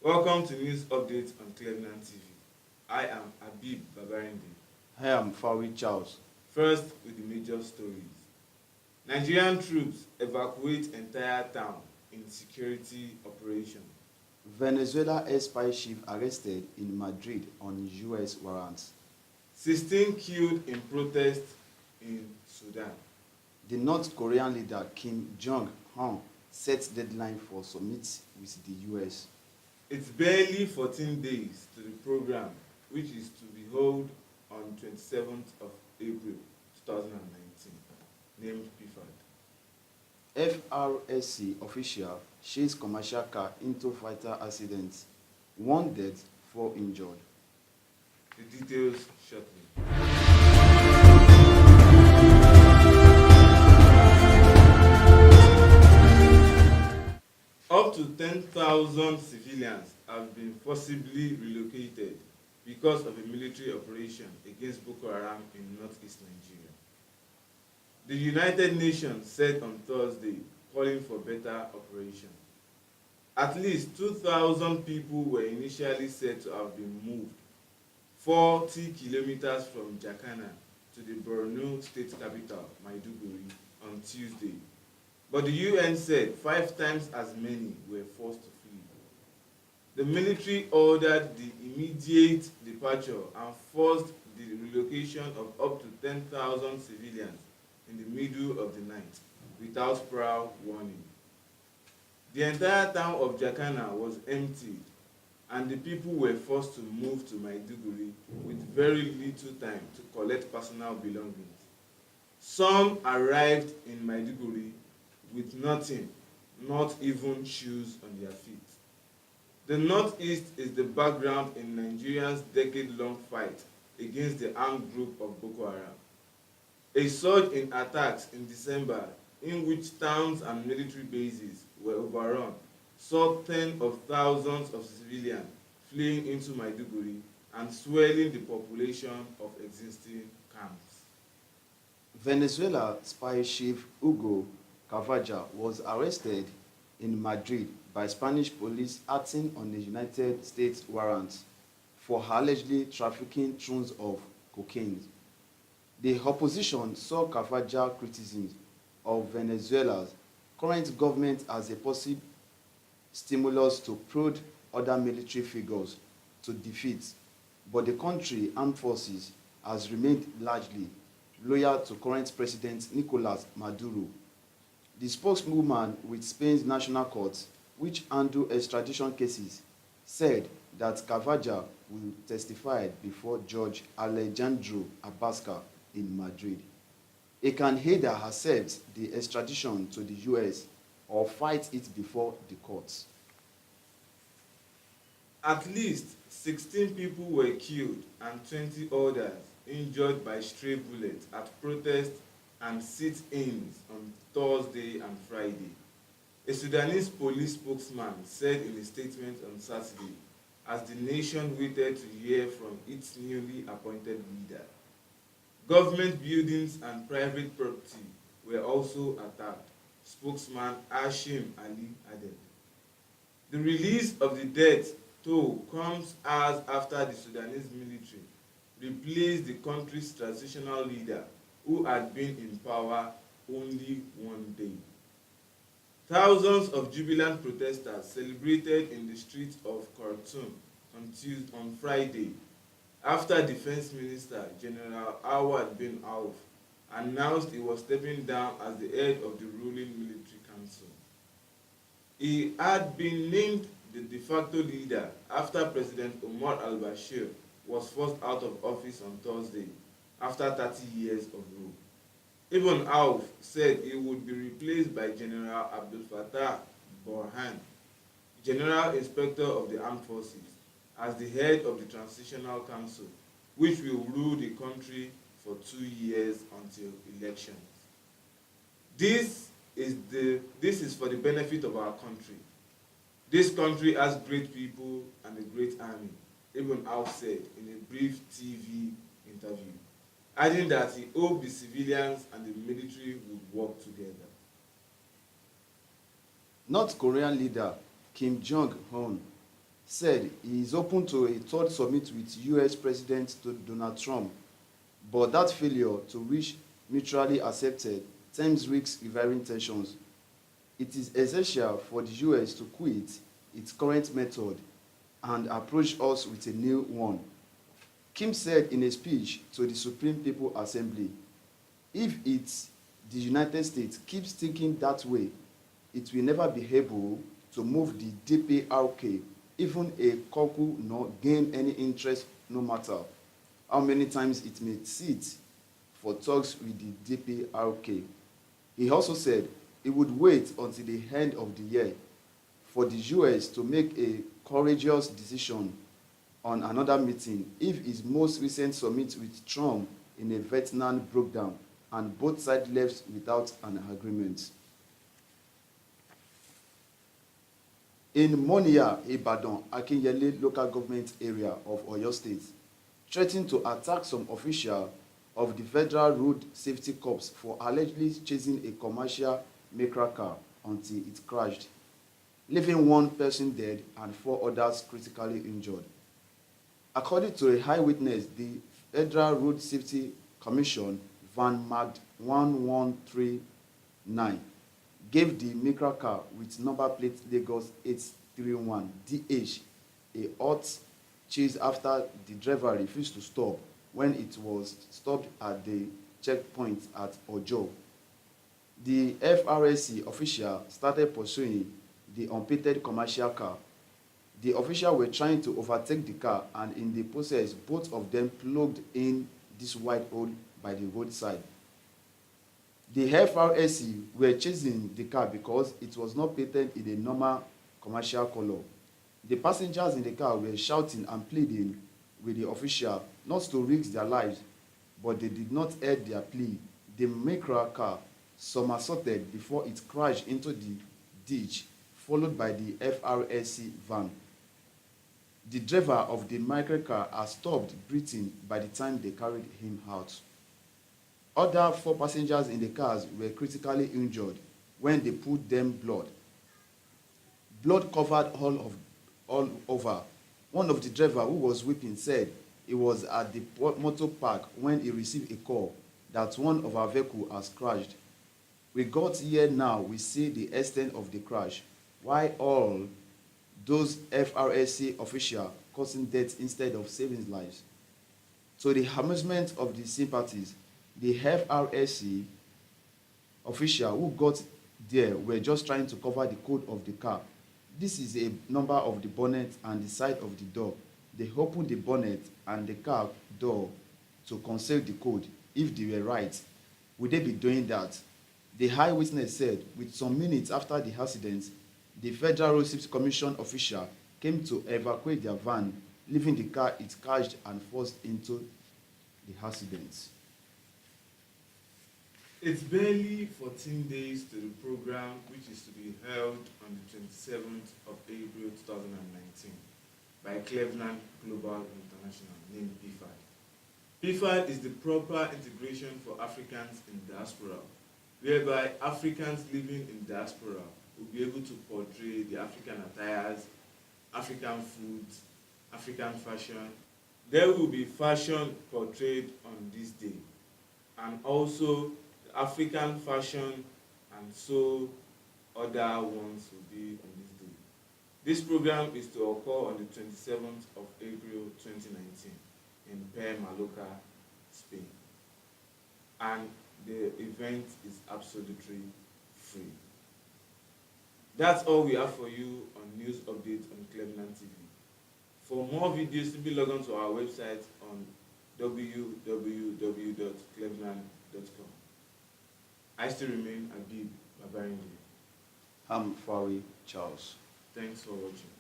Welcome to News Updates on Cleveland TV. I am Habib Babarindi. I am Fawi Charles. First with the major stories. Nigerian troops evacuate entire town in security operation. Venezuela spy chief arrested in Madrid on US warrants. 16 killed in protest in Sudan. The North Korean leader Kim Jong-un sets deadline for summit with the US. It's barely 14 days to the program, which is to be held on 27th of April 2019, named PFAD. FRSC official chased commercial car into fatal accident. 1 dead, 4 injured. The details shortly. Up to 10,000 civilians have been forcibly relocated because of a military operation against Boko Haram in northeast Nigeria. The United Nations said on Thursday, calling for better operation. At least 2,000 people were initially said to have been moved 40 kilometers from Jakana to the Borno state capital, Maiduguri, on Tuesday. But the UN said 5 times as many were forced to flee. The military ordered the immediate departure and forced the relocation of up to 10,000 civilians in the middle of the night without prior warning. The entire town of Jakana was emptied and the people were forced to move to Maiduguri with very little time to collect personal belongings. Some arrived in Maiduguri with nothing, not even shoes on their feet. The Northeast is the background in Nigeria's decade-long fight against the armed group of Boko Haram. A surge in attacks in December, in which towns and military bases were overrun, saw tens of thousands of civilians fleeing into Maiduguri and swelling the population of existing camps. Venezuela spy chief Hugo Carvajal was arrested in Madrid by Spanish police acting on a United States warrant for allegedly trafficking tons of cocaine. The opposition saw Carvajal's criticism of Venezuela's current government as a possible stimulus to prod other military figures to defeat, but the country's armed forces has remained largely loyal to current President Nicolas Maduro. The spokeswoman with Spain's National Court, which handle extradition cases, said that Carvajal will testify before Judge Alejandro Abascal in Madrid. He can either accept the extradition to the US or fight it before the courts. At least 16 people were killed and 20 others injured by stray bullets at protests and sit-ins on Thursday and Friday. A Sudanese police spokesman said in a statement on Saturday as the nation waited to hear from its newly appointed leader. Government buildings and private property were also attacked, spokesman Hashim Ali added. The release of the death toll comes hours after the Sudanese military replaced the country's transitional leader who had been in power only 1 day. Thousands of jubilant protesters celebrated in the streets of Khartoum on Friday after Defense Minister General Awad bin Auf announced he was stepping down as the head of the ruling military council. He had been named the de facto leader after President Omar al-Bashir was forced out of office on Thursday after 30 years of rule. Ibn Auf said he would be replaced by General Abdel Fattah Burhan, General Inspector of the Armed Forces, as the head of the Transitional Council, which will rule the country for 2 years until elections. This is for the benefit of our country. This country has great people and a great army, Ibn Auf said in a brief TV interview, adding that he hoped the civilians and the military would work together. North Korean leader Kim Jong-un said he is open to a third summit with US President Donald Trump, but that failure to reach mutually accepted terms risks reviving tensions. It is essential for the US to quit its current method and approach us with a new one, Kim said in a speech to the Supreme People Assembly. If the United States keeps thinking that way, it will never be able to move the DPRK, even a couple, nor gain any interest, no matter how many times it may sit for talks with the DPRK. He also said he would wait until the end of the year for the US to make a courageous decision on another meeting if his most recent summit with Trump in a Vietnam broke down and both sides left without an agreement. In Monia, Ibadan, Akinyele local government area of Oyo State, threatened to attack some official of the Federal Road Safety Corps for allegedly chasing a commercial Micra car until it crashed, leaving one person dead and 4 others critically injured. According to a eyewitness, the Federal Road Safety Commission van marked 1139 gave the Micra car with number plate Lagos 831 DH a hot chase after the driver refused to stop when it was stopped at the checkpoint at Ojo. The FRSC official started pursuing the unpainted commercial car. The officials were trying to overtake the car, and in the process, both of them plugged in this wide hole by the roadside. The FRSC were chasing the car because it was not painted in a normal commercial color. The passengers in the car were shouting and pleading with the official not to risk their lives, but they did not hear their plea. The Micra car somersaulted before it crashed into the ditch, followed by the FRSC van. The driver of the Micra car had stopped breathing by the time they carried him out. Other 4 passengers in the cars were critically injured when they put them blood. Blood covered all over. One of the drivers who was weeping said he was at the motor park when he received a call that one of our vehicles has crashed. We got here now, we see the extent of the crash. Why all those FRSC officials causing death instead of saving lives? To the amusement of the sympathies, the FRSC official who got there were just trying to cover the code of the car. This is a number of the bonnet and the side of the door. They opened the bonnet and the car door to conceal the code. If they were right, would they be doing that? The eyewitness said, with some minutes after the accident, the Federal Road Safety Commission official came to evacuate their van, leaving the car it crashed and forced into the accident. It's barely 14 days to the program, which is to be held on the 27th of April 2019 by Cleveland Global International, named PFAD. PFAD is the proper integration for Africans in diaspora, whereby Africans living in diaspora will be able to portray the African attires, African foods, African fashion. There will be fashion portrayed on this day, and also African fashion, and so other ones will be on this day. This program is to occur on the 27th of April 2019 in Per Mallorca, Spain. And the event is absolutely free. That's all we have for you on news updates on Cleveland TV. For more videos, simply log on to our website on www.cleveland.com. I still remain Abib Babarindi. I'm Fawi Charles. Thanks for watching.